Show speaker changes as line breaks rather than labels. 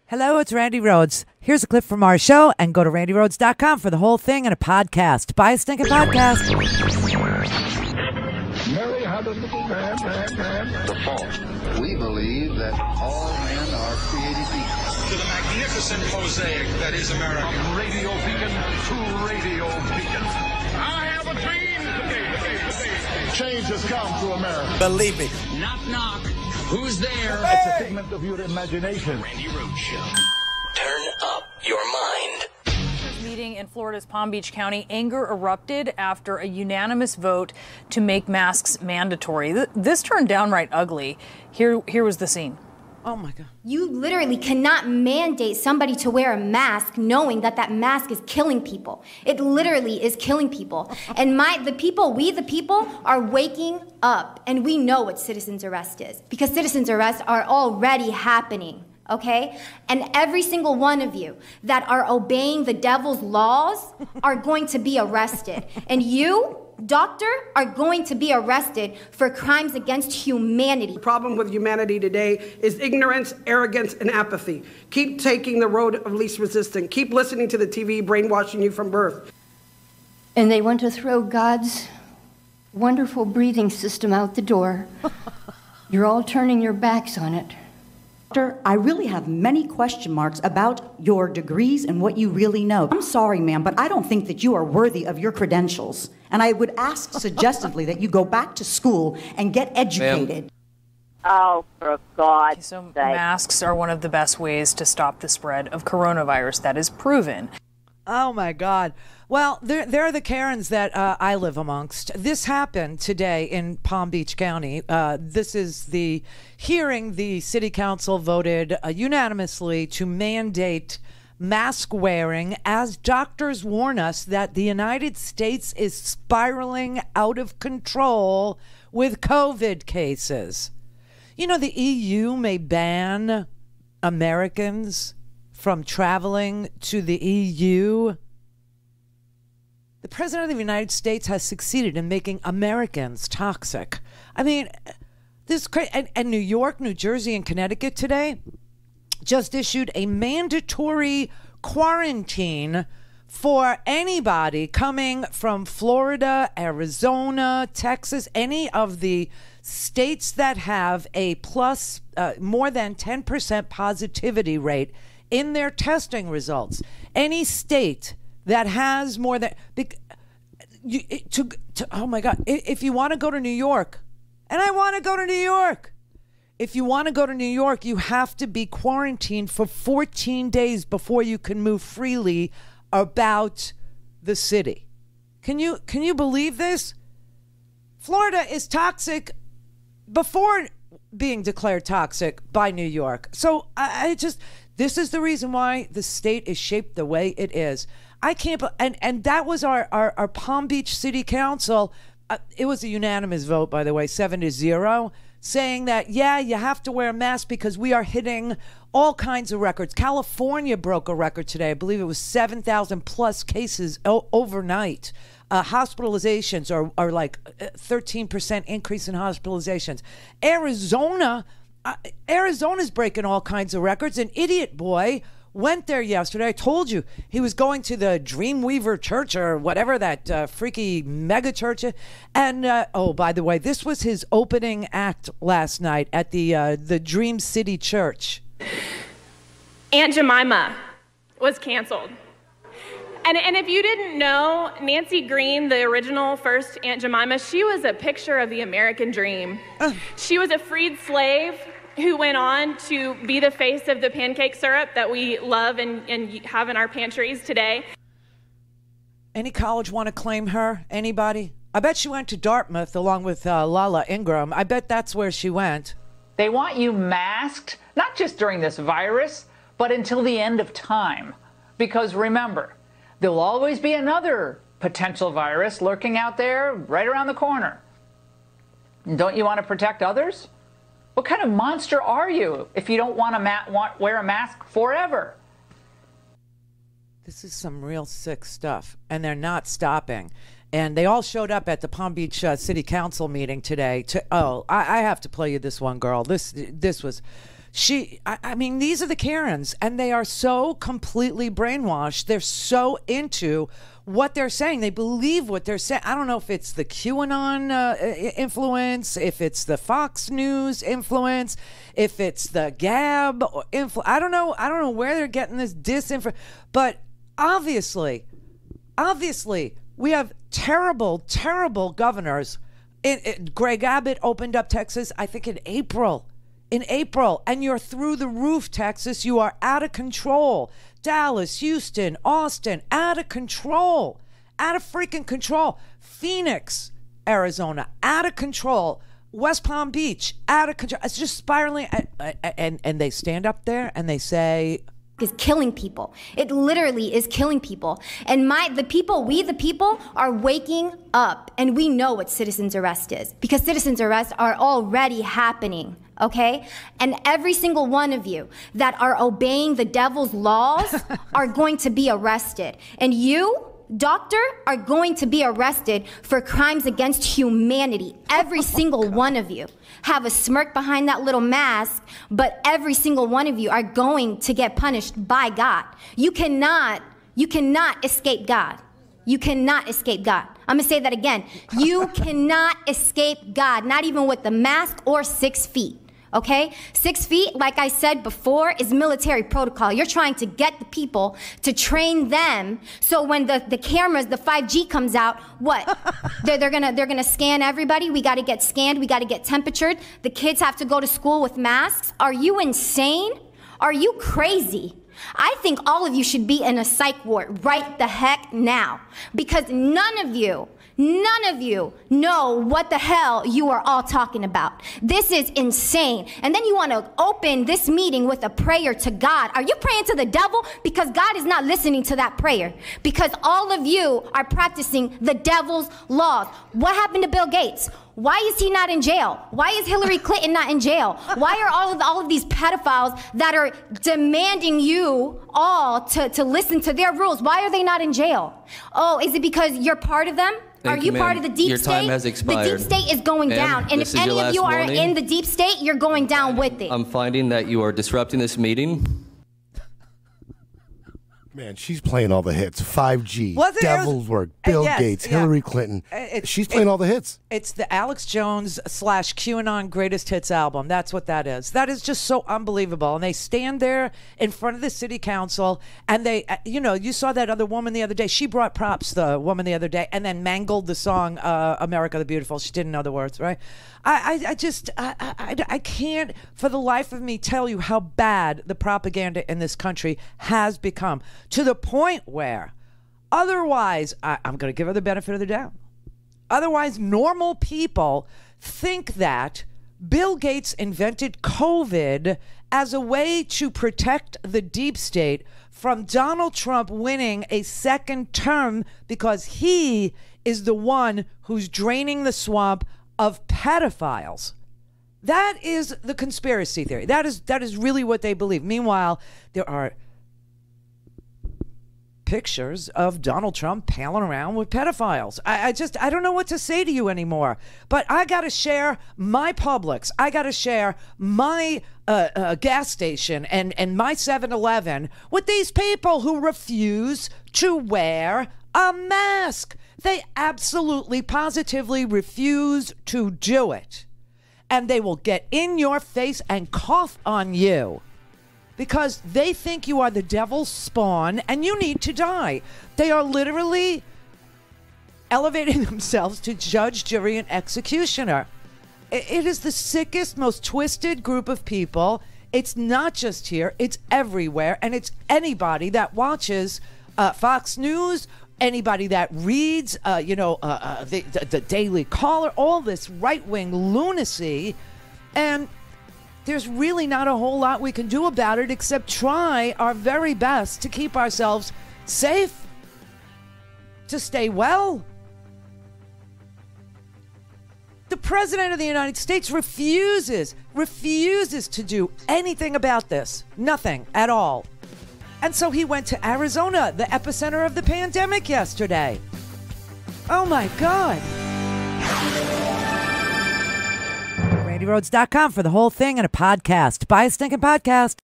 Hello, it's Randi Rhodes. Here's a clip from our show, and go to randyrhodes.com for the whole thing and a podcast. Buy a stinking podcast.
Mary had a little man.
The fault. We believe that all men are created equal.
To the magnificent mosaic that is America.
From radio beacon to radio beacon. I have a dream today. Change has come to America.
Believe me.
Knock, knock. Who's there?
It's a figment of your imagination.
Randi Rhodes Show.
Turn up your mind.
Meeting in Florida's Palm Beach County, anger erupted after a unanimous vote to make masks mandatory. This turned downright ugly. Here was the scene.
Oh my God.
You literally cannot mandate somebody to wear a mask knowing that that mask is killing people. It literally is killing people. And we the people are waking up, and we know what citizen's arrest is, because citizen's arrests are already happening. Okay? And every single one of you that are obeying the devil's laws are going to be arrested. And you, doctor, are going to be arrested for crimes against humanity.
The problem with humanity today is ignorance, arrogance, and apathy. Keep taking the road of least resistance. Keep listening to the TV brainwashing you from birth.
And they want to throw God's wonderful breathing system out the door. You're all turning your backs on it.
Doctor, I really have many question marks about your degrees and what you really know. I'm sorry, ma'am, but I don't think that you are worthy of your credentials. And I would ask suggestively that you go back to school and get educated.
Oh, for God's
sake.
Masks
are one of the best ways to stop the spread of coronavirus. That is proven.
Oh my God. Well, there are the Karens that I live amongst. This happened today in Palm Beach County. This is the hearing. The city council voted unanimously to mandate mask wearing, as doctors warn us that the United States is spiraling out of control with COVID cases. You know, the EU may ban Americans from traveling to the EU. The President of the United States has succeeded in making Americans toxic. I mean, this is crazy. And New York, New Jersey, and Connecticut today just issued a mandatory quarantine for anybody coming from Florida, Arizona, Texas, any of the states that have a plus more than 10% positivity rate in their testing results. Any state that has more than oh my God, if you want to go to New York, and I want to go to New York, if you want to go to New York, you have to be quarantined for 14 days before you can move freely about the city. Can you believe this? Florida is toxic before being declared toxic by New York. So this is the reason why the state is shaped the way it is. I can't, and that was our Palm Beach City Council. It was a unanimous vote, by the way, 7-0, saying that, yeah, you have to wear a mask because we are hitting all kinds of records. California broke a record today. I believe it was 7,000 plus cases overnight. Hospitalizations are like 13% increase in hospitalizations. Arizona's breaking all kinds of records. An idiot boy went there yesterday. I told you he was going to the Dreamweaver Church or whatever that freaky mega church. And oh, by the way, this was his opening act last night at the Dream City Church.
Aunt Jemima was canceled. And if you didn't know, Nancy Green, the original first Aunt Jemima, she was a picture of the American dream. She was a freed slave who went on to be the face of the pancake syrup that we love and have in our pantries today.
Any college want to claim her? Anybody? I bet she went to Dartmouth along with Lala Ingram. I bet that's where she went.
They want you masked, not just during this virus, but until the end of time. Because remember, there'll always be another potential virus lurking out there right around the corner. And don't you want to protect others? What kind of monster are you if you don't want to wear a mask forever?
This is some real sick stuff, and they're not stopping. And they all showed up at the Palm Beach City Council meeting today. I have to play you this one, girl. This was I mean, these are the Karens, and they are so completely brainwashed. They're so into what they're saying. They believe what they're saying. I don't know if it's the QAnon influence, if it's the Fox News influence, if it's the Gab influence. I don't know where they're getting this disinfo. But obviously, we have terrible, terrible governors. Greg Abbott opened up Texas, I think, in April, and you're through the roof, Texas. You are out of control. Dallas, Houston, Austin, out of control, out of freaking control. Phoenix, Arizona, out of control. West Palm Beach, out of control. It's just spiraling. And they stand up there and they say,
is killing people. It literally is killing people. And we the people are waking up, and we know what citizen's arrest is, because citizen's arrests are already happening, okay? And every single one of you that are obeying the devil's laws are going to be arrested. And you, doctor, are going to be arrested for crimes against humanity. Every single one of you have a smirk behind that little mask, but every single one of you are going to get punished by God. You cannot escape God. You cannot escape God. I'm gonna say that again. You cannot escape God, not even with the mask or 6 feet. Okay? 6 feet, like I said before, is military protocol. You're trying to get the people to train them, so when the cameras, the 5G comes out, what? they're gonna scan everybody. We gotta get scanned, we gotta get temperatured. The kids have to go to school with masks. Are you insane? Are you crazy? I think all of you should be in a psych ward right the heck now, because none of you know what the hell you are all talking about. This is insane. And then you want to open this meeting with a prayer to God. Are you praying to the devil? Because God is not listening to that prayer. Because all of you are practicing the devil's laws. What happened to Bill Gates? Why is he not in jail? Why is Hillary Clinton not in jail? Why are all of these pedophiles that are demanding you all to listen to their rules, why are they not in jail? Oh, is it because you're part of them? Are you part of the deep state?
Your time has expired.
The deep state is going down. And if any of you are in the deep state, you're going down with it.
I'm finding that you are disrupting this meeting.
Man, she's playing all the hits. 5G, Devil's Work, Bill Gates, Hillary Clinton. She's playing all the hits.
It's the Alex Jones / QAnon Greatest Hits album. That's what that is. That is just so unbelievable. And they stand there in front of the city council, and they, you saw that other woman the other day. She brought props, the woman the other day, and then mangled the song America the Beautiful. She didn't know the words, right? I can't for the life of me tell you how bad the propaganda in this country has become, to the point where otherwise, I'm going to give her the benefit of the doubt. Otherwise, normal people think that Bill Gates invented COVID as a way to protect the deep state from Donald Trump winning a second term, because he is the one who's draining the swamp of pedophiles. That is the conspiracy theory. That is really what they believe. Meanwhile, there are pictures of Donald Trump palling around with pedophiles. I don't know what to say to you anymore. But I got to share my Publix. I got to share my gas station and my 7-Eleven with these people who refuse to wear a mask. They absolutely, positively refuse to do it. And they will get in your face and cough on you because they think you are the devil's spawn and you need to die. They are literally elevating themselves to judge, jury, and executioner. It is the sickest, most twisted group of people. It's not just here, it's everywhere. And it's anybody that watches Fox News, anybody that reads, the Daily Caller, all this right-wing lunacy. And there's really not a whole lot we can do about it except try our very best to keep ourselves safe, to stay well. The President of the United States refuses to do anything about this. Nothing at all. And so he went to Arizona, the epicenter of the pandemic, yesterday. Oh, my God. RandiRhodes.com for the whole thing and a podcast. Buy a stinking podcast.